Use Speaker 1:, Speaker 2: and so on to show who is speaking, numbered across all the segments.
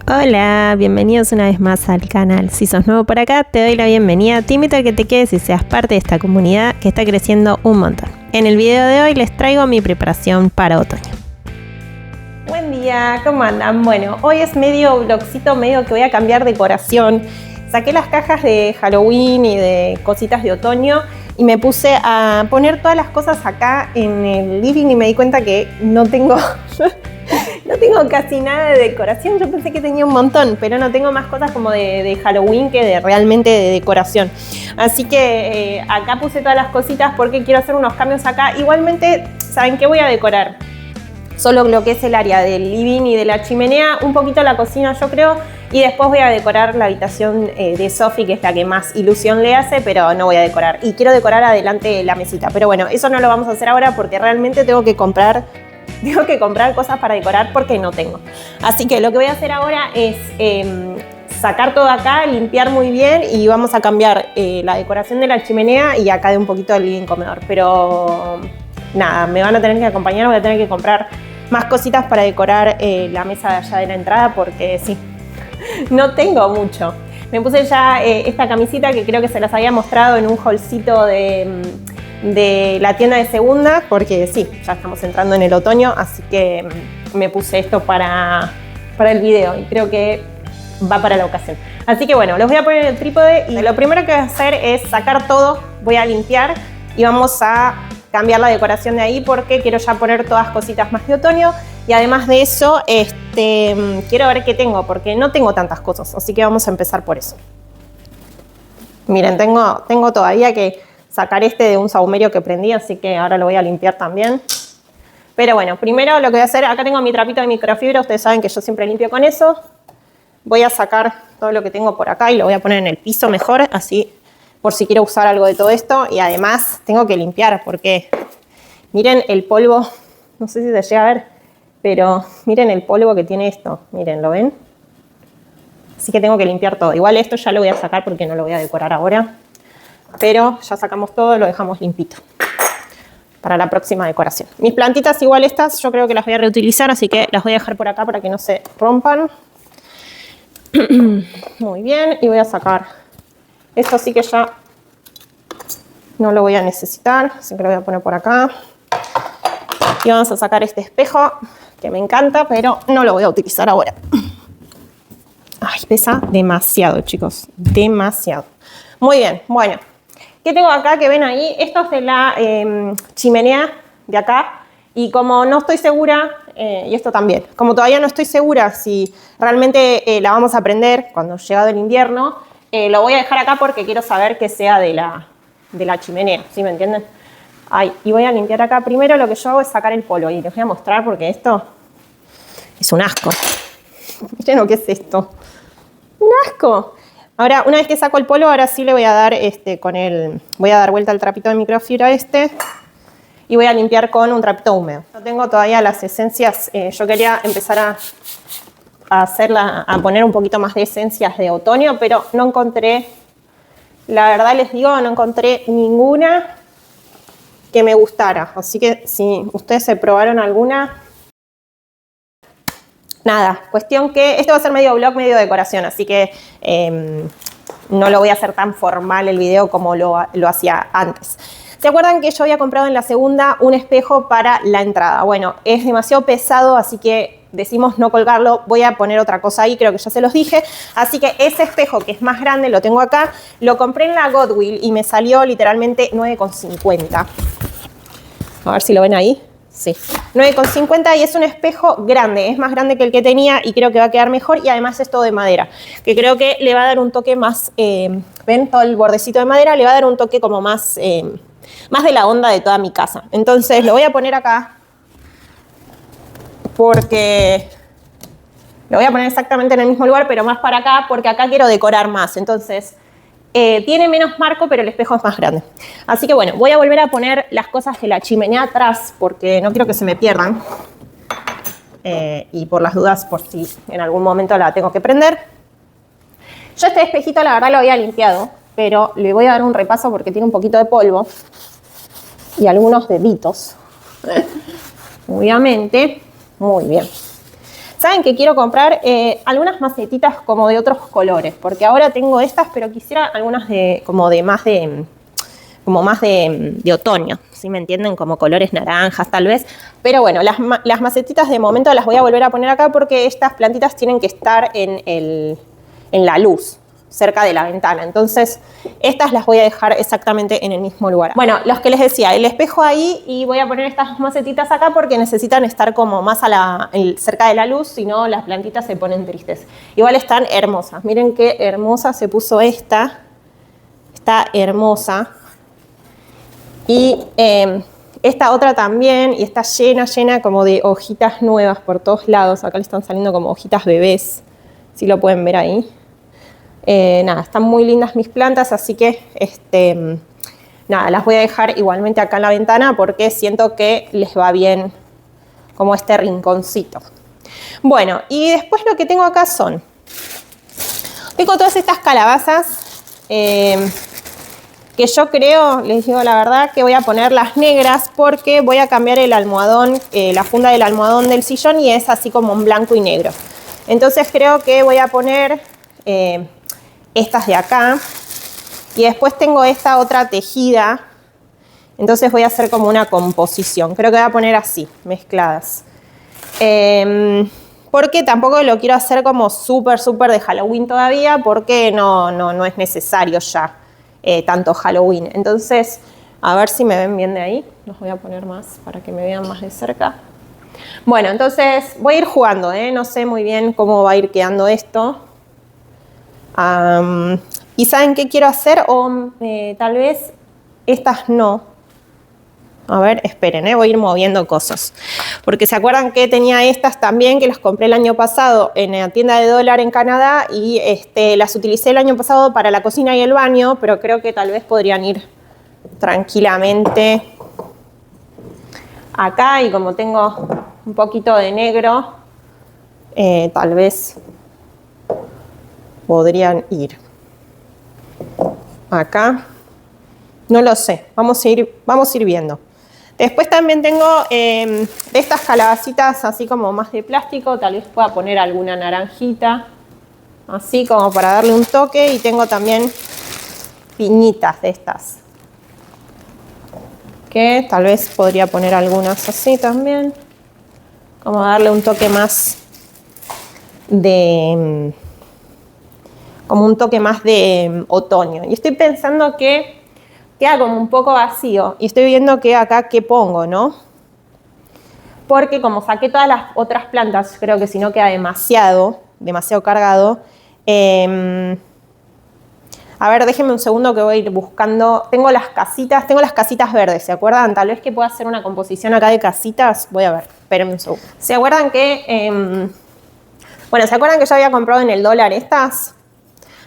Speaker 1: Hola, bienvenidos una vez más al canal. Si sos nuevo por acá, te doy la bienvenida. Te invito a que te quedes y seas parte de esta comunidad que está creciendo un montón. En el video de hoy les traigo mi preparación para otoño. Buen día, ¿cómo andan? Bueno, hoy es medio vlogcito, medio que voy a cambiar decoración. Saqué las cajas de Halloween y de cositas de otoño y me puse a poner todas las cosas acá en el living y me di cuenta que no tengo casi nada de decoración. Yo pensé que tenía un montón, pero no tengo más cosas como de Halloween que de realmente de decoración. Así que acá puse todas las cositas porque quiero hacer unos cambios acá. Igualmente, ¿saben qué voy a decorar? Solo lo que es el área del living y de la chimenea, un poquito la cocina yo creo, y después voy a decorar la habitación de Sophie, que es la que más ilusión le hace, pero no voy a decorar. Y quiero decorar adelante la mesita, pero bueno, eso no lo vamos a hacer ahora porque realmente tengo que comprar cosas para decorar porque no tengo. Así que lo que voy a hacer ahora es sacar todo acá, limpiar muy bien y vamos a cambiar la decoración de la chimenea y acá de un poquito del living comedor. Pero nada, me van a tener que acompañar, voy a tener que comprar más cositas para decorar la mesa de allá de la entrada porque sí, no tengo mucho. Me puse ya esta camisita que creo que se las había mostrado en un haulcito de la tienda de segunda, porque sí, ya estamos entrando en el otoño, así que me puse esto para el video y creo que va para la ocasión. Así que bueno, los voy a poner en el trípode y lo primero que voy a hacer es sacar todo, voy a limpiar y vamos a cambiar la decoración de ahí porque quiero ya poner todas cositas más de otoño y además de eso quiero ver qué tengo porque no tengo tantas cosas, así que vamos a empezar por eso. Miren, tengo todavía que sacar de un saumerio que prendí, así que ahora lo voy a limpiar también. Pero bueno, primero lo que voy a hacer, acá tengo mi trapito de microfibra, ustedes saben que yo siempre limpio con eso. Voy a sacar todo lo que tengo por acá y lo voy a poner en el piso mejor, así por si quiero usar algo de todo esto. Y además tengo que limpiar porque miren el polvo, no sé si se llega a ver, pero miren el polvo que tiene esto, miren, ¿lo ven? Así que tengo que limpiar todo. Igual esto ya lo voy a sacar porque no lo voy a decorar ahora. Pero ya sacamos todo, lo dejamos limpito para la próxima decoración. Mis plantitas igual estas, yo creo que las voy a reutilizar, así que las voy a dejar por acá para que no se rompan. Muy bien, y voy a sacar esto, sí que ya no lo voy a necesitar, así que lo voy a poner por acá. Y vamos a sacar este espejo, que me encanta, pero no lo voy a utilizar ahora. Ay, pesa demasiado, chicos, demasiado. Muy bien, bueno. ¿Qué tengo acá que ven ahí? Esto es de la chimenea de acá y como no estoy segura, y esto también, como todavía no estoy segura si realmente la vamos a prender cuando llegado el invierno, lo voy a dejar acá porque quiero saber que sea de la chimenea, ¿sí me entienden? Ay, y voy a limpiar acá. Primero lo que yo hago es sacar el polvo y les voy a mostrar porque esto es un asco. Miren lo que es esto. ¡Un asco! Ahora, una vez que saco el polvo, ahora sí le voy a dar voy a dar vuelta al trapito de microfibra y voy a limpiar con un trapito húmedo. No tengo todavía las esencias, yo quería empezar a poner un poquito más de esencias de otoño, pero no encontré, la verdad les digo, no encontré ninguna que me gustara. Así que si ustedes se probaron alguna, nada, cuestión que este va a ser medio vlog, medio decoración, así que no lo voy a hacer tan formal el video como lo hacía antes. ¿Se acuerdan que yo había comprado en la segunda un espejo para la entrada? Bueno, es demasiado pesado, así que decimos no colgarlo. Voy a poner otra cosa ahí, creo que ya se los dije. Así que ese espejo que es más grande, lo tengo acá, lo compré en la Goodwill y me salió literalmente 9,50. A ver si lo ven ahí. Sí, 9,50 y es un espejo grande, es más grande que el que tenía y creo que va a quedar mejor y además es todo de madera, que creo que le va a dar un toque más, ven, todo el bordecito de madera le va a dar un toque como más de la onda de toda mi casa. Entonces lo voy a poner acá porque lo voy a poner exactamente en el mismo lugar, pero más para acá porque acá quiero decorar más. Entonces tiene menos marco, pero el espejo es más grande. Así que bueno, voy a volver a poner las cosas de la chimenea atrás porque no quiero que se me pierdan. Y por las dudas, por si en algún momento la tengo que prender. Yo este espejito la verdad lo había limpiado, pero le voy a dar un repaso porque tiene un poquito de polvo y algunos deditos. Obviamente, muy bien. ¿Saben que quiero comprar algunas macetitas como de otros colores? Porque ahora tengo estas, pero quisiera algunas más de otoño, ¿sí me entienden? Como colores naranjas tal vez. Pero bueno, las macetitas de momento las voy a volver a poner acá porque estas plantitas tienen que estar en la luz, cerca de la ventana. Entonces, estas las voy a dejar exactamente en el mismo lugar. Bueno, los que les decía, el espejo ahí, y voy a poner estas macetitas acá porque necesitan estar como más cerca de la luz, si no las plantitas se ponen tristes. Igual están hermosas. Miren qué hermosa se puso esta. Está hermosa. Y esta otra también, y está llena como de hojitas nuevas por todos lados. Acá le están saliendo como hojitas bebés, si lo pueden ver ahí. Nada, están muy lindas mis plantas, así que nada, las voy a dejar igualmente acá en la ventana porque siento que les va bien como este rinconcito. Bueno, y después lo que tengo acá tengo todas estas calabazas que yo creo, les digo la verdad, que voy a poner las negras porque voy a cambiar el almohadón, la funda del almohadón del sillón, y es así como en blanco y negro. Entonces creo que voy a poner estas de acá, y después tengo esta otra tejida, entonces voy a hacer como una composición. Creo que voy a poner así, mezcladas. Porque tampoco lo quiero hacer como súper de Halloween todavía, porque no es necesario ya tanto Halloween. Entonces, a ver si me ven bien de ahí. Los voy a poner más para que me vean más de cerca. Bueno, entonces voy a ir jugando, no sé muy bien cómo va a ir quedando esto. ¿Y saben qué quiero hacer? O tal vez estas no. A ver, esperen, voy a ir moviendo cosas. Porque se acuerdan que tenía estas también, que las compré el año pasado en la tienda de dólar en Canadá, y las utilicé el año pasado para la cocina y el baño, pero creo que tal vez podrían ir tranquilamente acá, y como tengo un poquito de negro, tal vez podrían ir acá. No lo sé, vamos a ir viendo. Después también tengo de estas calabacitas así como más de plástico, tal vez pueda poner alguna naranjita, así como para darle un toque, y tengo también piñitas de estas, que tal vez podría poner algunas así también, como darle un toque más de otoño. Y estoy pensando que queda como un poco vacío, y estoy viendo que acá qué pongo, ¿no? Porque como saqué todas las otras plantas, creo que si no queda demasiado cargado. A ver, déjenme un segundo que voy a ir buscando. Tengo las casitas verdes, ¿se acuerdan? Tal vez que pueda hacer una composición acá de casitas. Voy a ver, espérenme un segundo. ¿Se acuerdan que ¿se acuerdan que yo había comprado en el dólar estas?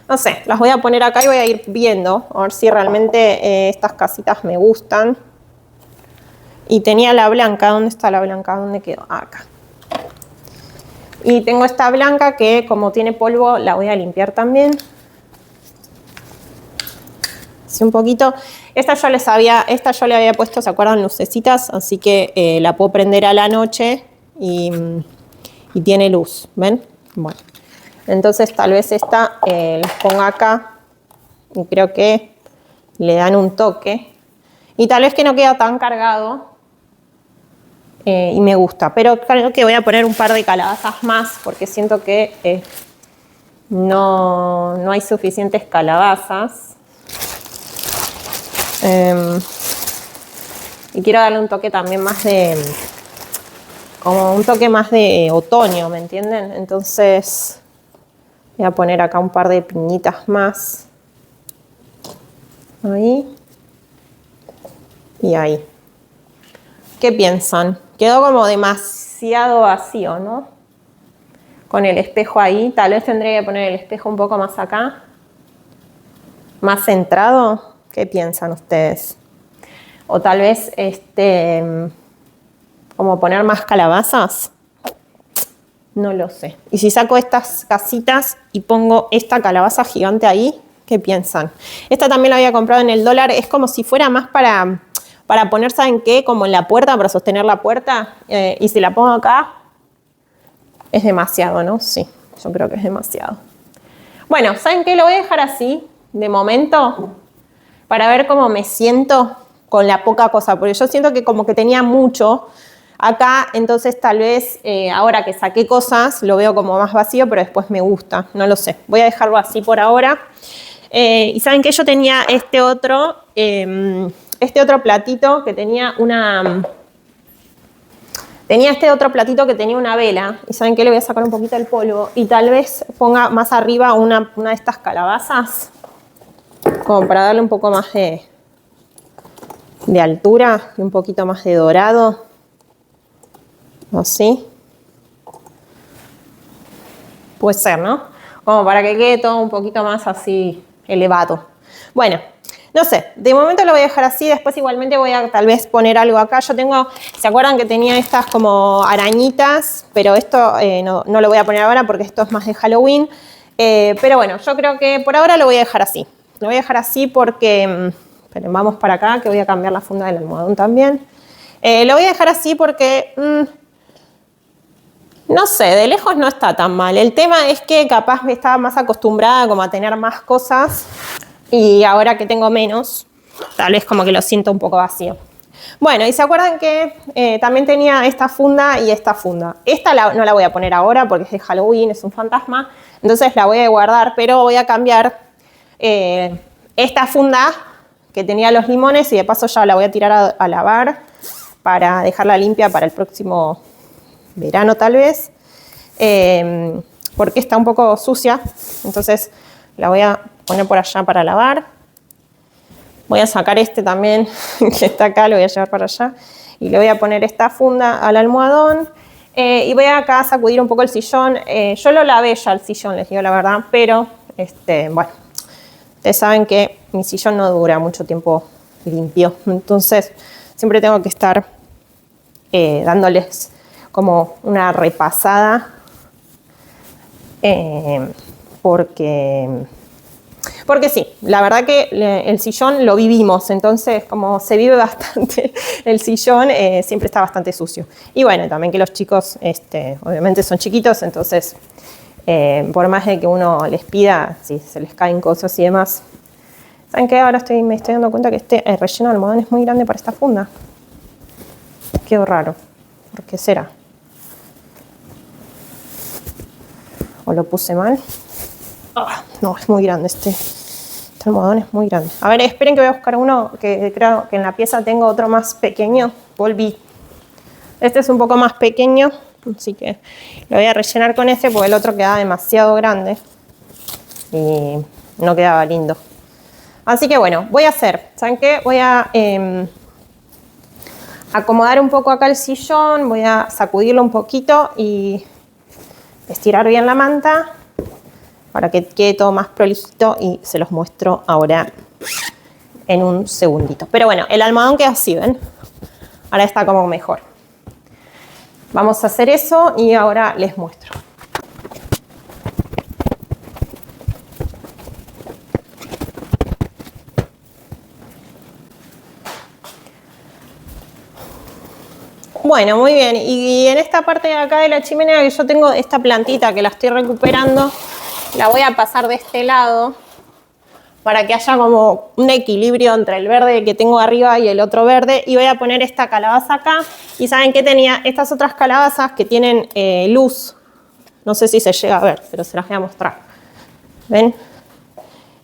Speaker 1: No sé, las voy a poner acá y voy a ir viendo, a ver si realmente estas casitas me gustan. Y tenía la blanca, ¿dónde está la blanca? ¿Dónde quedó? Acá. Y tengo esta blanca que, como tiene polvo, la voy a limpiar también. Así un poquito. Esta yo le había puesto, ¿se acuerdan? Lucecitas, así que la puedo prender a la noche y tiene luz, ¿ven? Bueno. Entonces tal vez esta las ponga acá, y creo que le dan un toque. Y tal vez que no queda tan cargado y me gusta. Pero creo que voy a poner un par de calabazas más porque siento que no hay suficientes calabazas. Y quiero darle un toque también más como un toque más de otoño, ¿me entienden? Entonces voy a poner acá un par de piñitas más. Ahí. Y ahí. ¿Qué piensan? Quedó como demasiado vacío, ¿no? Con el espejo ahí. Tal vez tendría que poner el espejo un poco más acá. Más centrado. ¿Qué piensan ustedes? O tal vez como poner más calabazas. No lo sé. Y si saco estas casitas y pongo esta calabaza gigante ahí, ¿qué piensan? Esta también la había comprado en el dólar. Es como si fuera más para poner, ¿saben qué? Como en la puerta, para sostener la puerta. Y si la pongo acá, Es demasiado, ¿no? Sí, yo creo que es demasiado. Bueno, ¿saben qué? Lo voy a dejar así, de momento, para ver cómo me siento con la poca cosa, porque yo siento que como que tenía mucho acá, entonces tal vez ahora que saqué cosas lo veo como más vacío, pero después me gusta, no lo sé. Voy a dejarlo así por ahora. Y saben que yo tenía este otro platito que tenía una... Tenía este otro platito que tenía una vela, y ¿saben qué? Le voy a sacar un poquito el polvo y tal vez ponga más arriba una de estas calabazas, como para darle un poco más de altura y un poquito más de dorado. Así. Puede ser, ¿no? Como para que quede todo un poquito más así elevado. Bueno. No sé, de momento lo voy a dejar así, después igualmente voy a tal vez poner algo acá. Yo tengo, ¿se acuerdan que tenía estas como arañitas? Pero esto no lo voy a poner ahora porque esto es más de Halloween. Pero bueno, yo creo que por ahora lo voy a dejar así. Lo voy a dejar así porque, esperen, vamos para acá que voy a cambiar la funda del almohadón también. Lo voy a dejar así porque, no sé, de lejos no está tan mal. El tema es que capaz me estaba más acostumbrada como a tener más cosas. Y ahora que tengo menos, tal vez como que lo siento un poco vacío. Bueno, y se acuerdan que también tenía esta funda y esta funda. Esta no la voy a poner ahora porque es de Halloween, es un fantasma. Entonces la voy a guardar, pero voy a cambiar esta funda que tenía los limones y de paso ya la voy a tirar a lavar para dejarla limpia para el próximo verano tal vez. Porque está un poco sucia, entonces la voy a poner por allá para lavar. Voy a sacar este también que está acá, lo voy a llevar para allá y le voy a poner esta funda al almohadón y voy acá a sacudir un poco el sillón. Yo lo lavé ya el sillón, les digo la verdad, pero bueno, ustedes saben que mi sillón no dura mucho tiempo limpio, entonces siempre tengo que estar dándoles como una repasada porque sí, la verdad que el sillón lo vivimos, entonces como se vive bastante el sillón, siempre está bastante sucio. Y bueno, también que los chicos obviamente son chiquitos, entonces por más de que uno les pida, si se les caen cosas y demás. ¿Saben qué? Ahora me estoy dando cuenta que este relleno de almohadón es muy grande para esta funda. Qué raro. ¿Por qué será? ¿O lo puse mal? No, es muy grande este almohadón, es muy grande. A ver, esperen que voy a buscar uno que creo que en la pieza tengo otro más pequeño. Volví. Este es un poco más pequeño, así que lo voy a rellenar con este porque el otro quedaba demasiado grande y no quedaba lindo. Así que bueno, voy a hacer, ¿saben qué? Voy a acomodar un poco acá el sillón, voy a sacudirlo un poquito y estirar bien la manta para que quede todo más prolijito y se los muestro ahora en un segundito. Pero bueno, el almohadón queda así, ¿ven? Ahora está como mejor. Vamos a hacer eso y ahora les muestro. Bueno, muy bien. Y en esta parte de acá de la chimenea que yo tengo esta plantita que la estoy recuperando, la voy a pasar de este lado para que haya como un equilibrio entre el verde que tengo arriba y el otro verde. Y voy a poner esta calabaza acá. Y ¿saben qué tenía? Estas otras calabazas que tienen luz. No sé si se llega a ver, pero se las voy a mostrar. ¿Ven?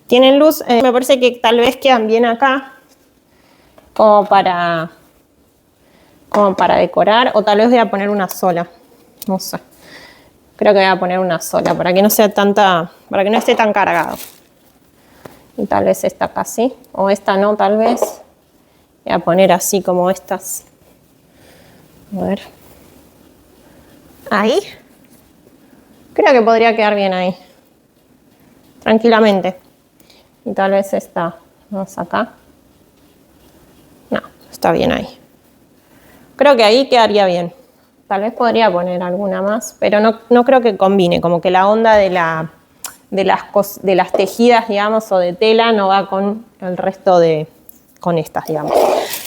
Speaker 1: Tienen luz. Me parece que tal vez quedan bien acá. Como para decorar. O tal vez voy a poner una sola. No sé. Creo que voy a poner una sola para que no sea para que no esté tan cargado. Y tal vez esta acá sí, o esta no, tal vez. Voy a poner así como estas. A ver. Ahí. Creo que podría quedar bien ahí. Tranquilamente. Y tal vez esta, vamos acá. No, está bien ahí. Creo que ahí quedaría bien. Tal vez podría poner alguna más, pero no creo que combine, como que la onda de las tejidas, digamos, o de tela no va con el resto con estas, digamos.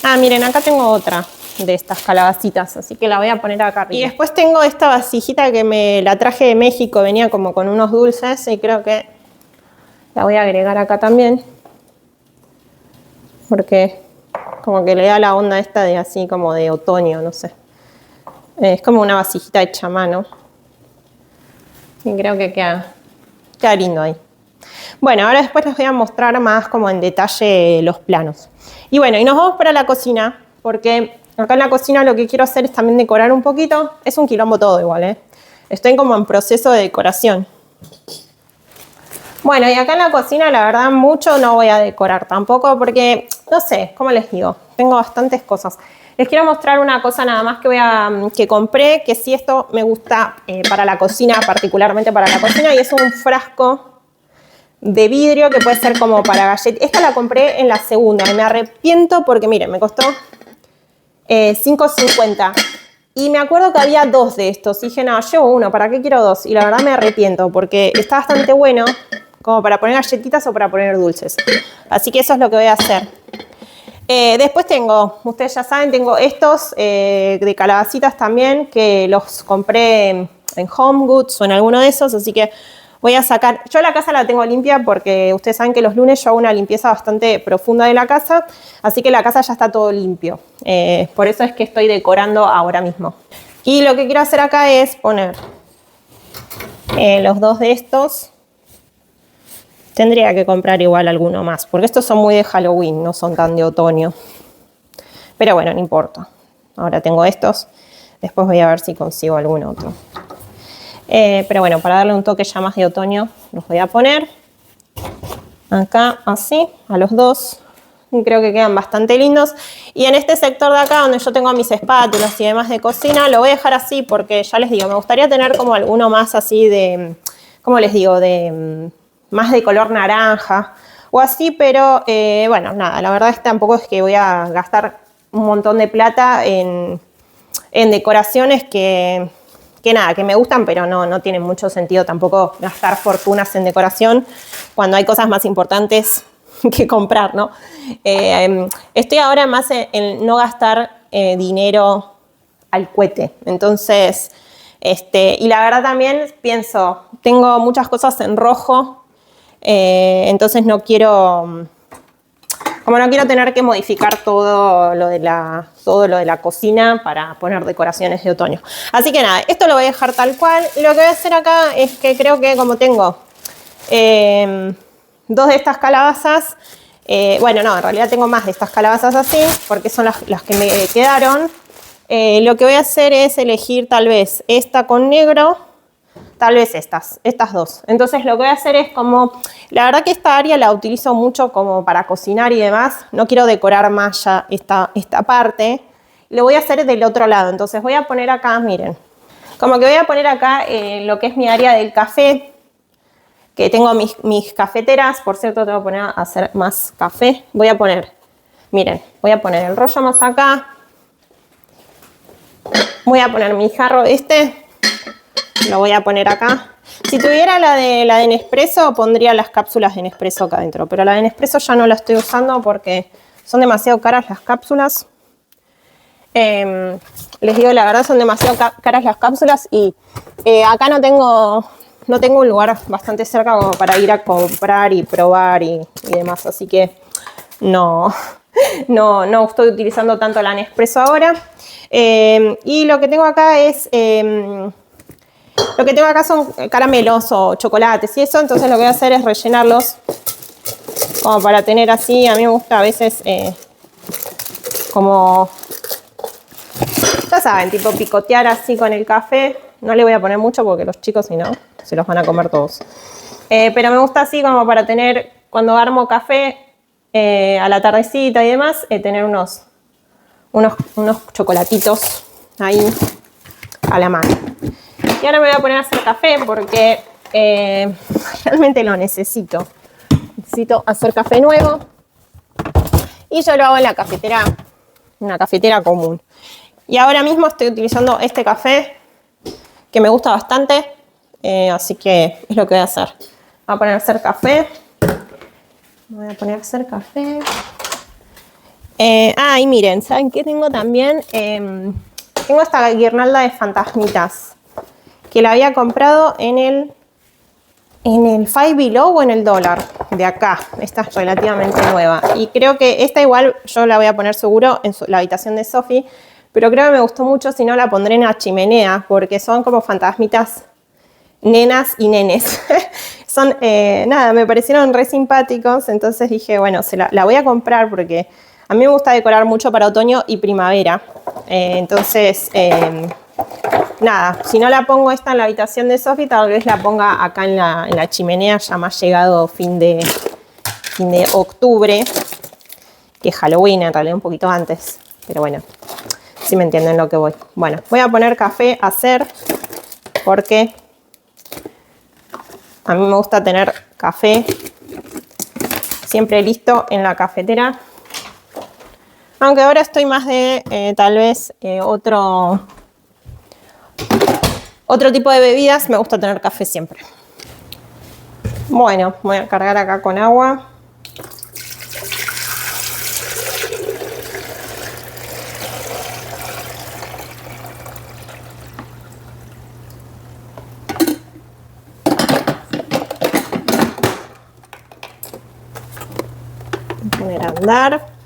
Speaker 1: Ah, miren, acá tengo otra. de estas calabacitas, así que la voy a poner acá arriba. Y después tengo esta vasijita que me la traje de México, venía como con unos dulces y creo que la voy a agregar acá también, porque como que le da la onda esta de así como de otoño, no sé. Es como una vasijita hecha a mano y creo que queda lindo ahí. Bueno, ahora después les voy a mostrar más como en detalle los planos. Y bueno, y nos vamos para la cocina, porque acá en la cocina lo que quiero hacer es también decorar un poquito. Es un quilombo todo igual, ¿eh? Estoy como en proceso de decoración. Bueno, y acá en la cocina la verdad mucho no voy a decorar tampoco porque, no sé, ¿cómo les digo? Tengo bastantes cosas. Les quiero mostrar una cosa nada más que compré, que sí esto me gusta para la cocina, particularmente para la cocina, y es un frasco de vidrio que puede ser como para galletas. Esta la compré en la segunda y me arrepiento porque, miren, me costó $5.50. Y me acuerdo que había 2 de estos. Y dije, no, llevo uno, ¿para qué quiero 2? Y la verdad me arrepiento porque está bastante bueno como para poner galletitas o para poner dulces. Así que eso es lo que voy a hacer. Después tengo, ustedes ya saben, tengo estos de calabacitas también que los compré en Home Goods o en alguno de esos, así que voy a sacar, yo la casa la tengo limpia porque ustedes saben que los lunes yo hago una limpieza bastante profunda de la casa, así que la casa ya está todo limpio. Por eso es que estoy decorando ahora mismo. Y lo que quiero hacer acá es poner los 2 de estos. Tendría que comprar igual alguno más, porque estos son muy de Halloween, no son tan de otoño. Pero bueno, no importa. Ahora tengo estos, después voy a ver si consigo algún otro. Pero bueno, para darle un toque ya más de otoño, los voy a poner acá así, a los 2. Y creo que quedan bastante lindos. Y en este sector de acá, donde yo tengo mis espátulas y demás de cocina, lo voy a dejar así porque ya les digo, me gustaría tener como alguno más así de, ¿cómo les digo? De más de color naranja o así, pero bueno, nada, la verdad es que tampoco es que voy a gastar un montón de plata en decoraciones que nada, que me gustan, pero no tiene mucho sentido tampoco gastar fortunas en decoración cuando hay cosas más importantes que comprar, ¿no? Estoy ahora más en no gastar dinero al cohete. Entonces, y la verdad también pienso, tengo muchas cosas en rojo, entonces no quiero tener que modificar todo lo de la cocina para poner decoraciones de otoño. Así que nada, esto lo voy a dejar tal cual. Lo que voy a hacer acá es que creo que como tengo 2 de estas calabazas, bueno, no, en realidad tengo más de estas calabazas así, porque son las que me quedaron. Lo que voy a hacer es elegir tal vez esta con negro, tal vez estas 2. Entonces lo que voy a hacer es como, la verdad que esta área la utilizo mucho como para cocinar y demás. No quiero decorar más ya esta parte. Lo voy a hacer del otro lado. Entonces voy a poner acá, miren. Como que voy a poner acá lo que es mi área del café. Que tengo mis cafeteras. Por cierto, tengo que poner a hacer más café. Voy a poner, miren, voy a poner el rollo más acá. Voy a poner mi jarro lo voy a poner acá. Si tuviera la de Nespresso, pondría las cápsulas de Nespresso acá adentro. Pero la de Nespresso ya no la estoy usando porque son demasiado caras las cápsulas. Les digo la verdad, son demasiado caras las cápsulas y acá no tengo un lugar bastante cerca como para ir a comprar y probar y demás. Así que no estoy utilizando tanto la Nespresso ahora. Y lo que tengo acá es... lo que tengo acá son caramelos o chocolates y eso, entonces lo que voy a hacer es rellenarlos como para tener así. A mí me gusta a veces como, ya saben, tipo picotear así con el café. No le voy a poner mucho porque los chicos si no se los van a comer todos. Pero me gusta así como para tener, cuando armo café a la tardecita y demás, tener unos chocolatitos ahí a la mano. Y ahora me voy a poner a hacer café porque realmente lo necesito. Necesito hacer café nuevo. Y yo lo hago en la cafetera, una cafetera común. Y ahora mismo estoy utilizando este café que me gusta bastante. Así que es lo que voy a hacer. Voy a poner a hacer café. Y miren, ¿saben qué tengo también? Tengo esta guirnalda de fantasmitas que la había comprado en el Five Below o en el dólar de acá. Esta es relativamente nueva y creo que esta igual yo la voy a poner seguro en la habitación de Sophie, pero creo que me gustó mucho, si no la pondré en la chimenea porque son como fantasmitas nenas y nenes. Son, nada, me parecieron re simpáticos, entonces dije, bueno, la voy a comprar porque a mí me gusta decorar mucho para otoño y primavera. Entonces, nada, si no la pongo esta en la habitación de Sophie, tal vez la ponga acá en la chimenea, ya más llegado fin de octubre, que es Halloween, en realidad un poquito antes, pero bueno, si me entienden lo que voy. Bueno, voy a poner café a hacer porque a mí me gusta tener café siempre listo en la cafetera. Aunque ahora estoy más de tal vez otro tipo de bebidas, me gusta tener café siempre. Bueno, voy a cargar acá con agua. Poner a andar.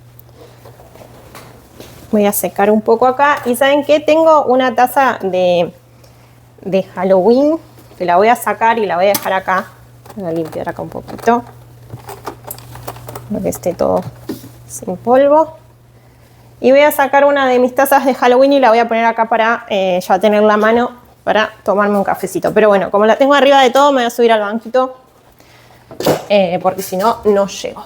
Speaker 1: Voy a secar un poco acá. Y ¿saben qué? Tengo una taza de Halloween que la voy a sacar y la voy a dejar acá. Voy a limpiar acá un poquito para que esté todo sin polvo. Y voy a sacar una de mis tazas de Halloween y la voy a poner acá para ya tener la mano para tomarme un cafecito. Pero bueno, como la tengo arriba de todo, me voy a subir al banquito porque si no, no llego.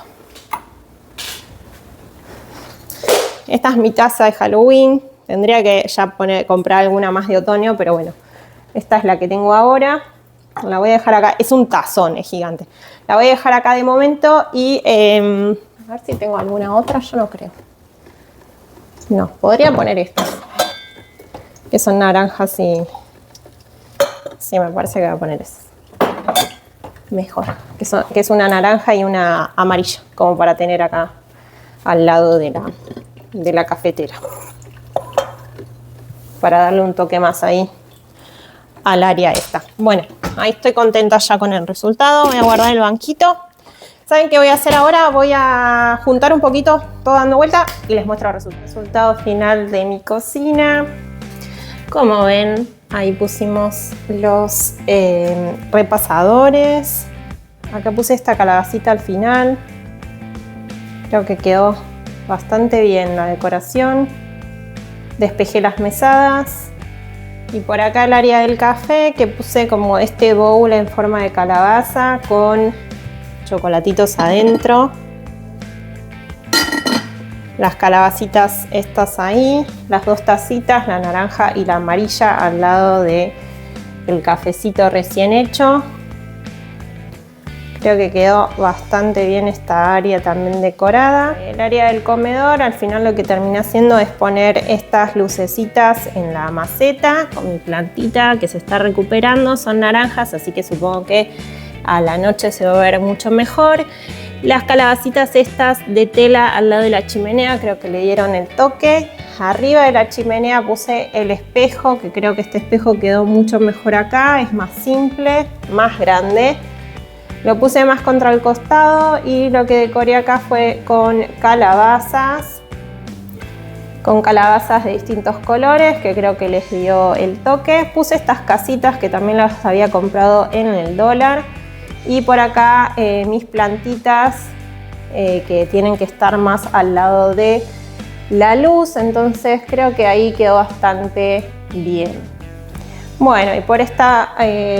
Speaker 1: Esta es mi taza de Halloween. Tendría que ya comprar alguna más de otoño, pero bueno. Esta es la que tengo ahora. La voy a dejar acá. Es un tazón, es gigante. La voy a dejar acá de momento y a ver si tengo alguna otra. Yo no creo. No, podría poner estas, que son naranjas y... Sí, me parece que voy a poner esas. Mejor. Que es una naranja y una amarilla, como para tener acá al lado de la cafetera. Para darle un toque más ahí al área esta. Bueno, ahí estoy contenta ya con el resultado. Voy a guardar el banquito. ¿Saben qué voy a hacer ahora? Voy a juntar un poquito todo dando vuelta y les muestro el resultado final de mi cocina. Como ven, ahí pusimos los repasadores. Acá puse esta calabacita al final. Creo que quedó bastante bien la decoración. Despejé las mesadas. Y por acá el área del café, que puse como este bowl en forma de calabaza con chocolatitos adentro. Las calabacitas estas ahí, las dos tacitas, la naranja y la amarilla al lado del cafecito recién hecho. Creo que quedó bastante bien esta área también decorada. El área del comedor, al final lo que terminé haciendo es poner estas lucecitas en la maceta con mi plantita que se está recuperando. Son naranjas, así que supongo que a la noche se va a ver mucho mejor. Las calabacitas estas de tela al lado de la chimenea creo que le dieron el toque. Arriba de la chimenea puse el espejo, que creo que este espejo quedó mucho mejor acá. Es más simple, más grande. Lo puse más contra el costado y lo que decoré acá fue con calabazas de distintos colores, que creo que les dio el toque. Puse estas casitas que también las había comprado en el dólar. Y por acá mis plantitas que tienen que estar más al lado de la luz, entonces creo que ahí quedó bastante bien. Bueno, y por este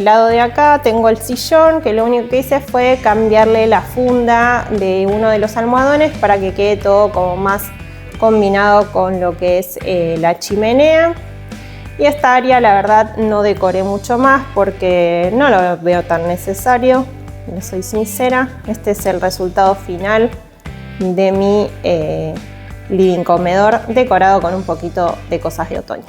Speaker 1: lado de acá tengo el sillón, que lo único que hice fue cambiarle la funda de uno de los almohadones para que quede todo como más combinado con lo que es la chimenea. Y esta área la verdad no decoré mucho más porque no lo veo tan necesario, no soy sincera. Este es el resultado final de mi living comedor decorado con un poquito de cosas de otoño.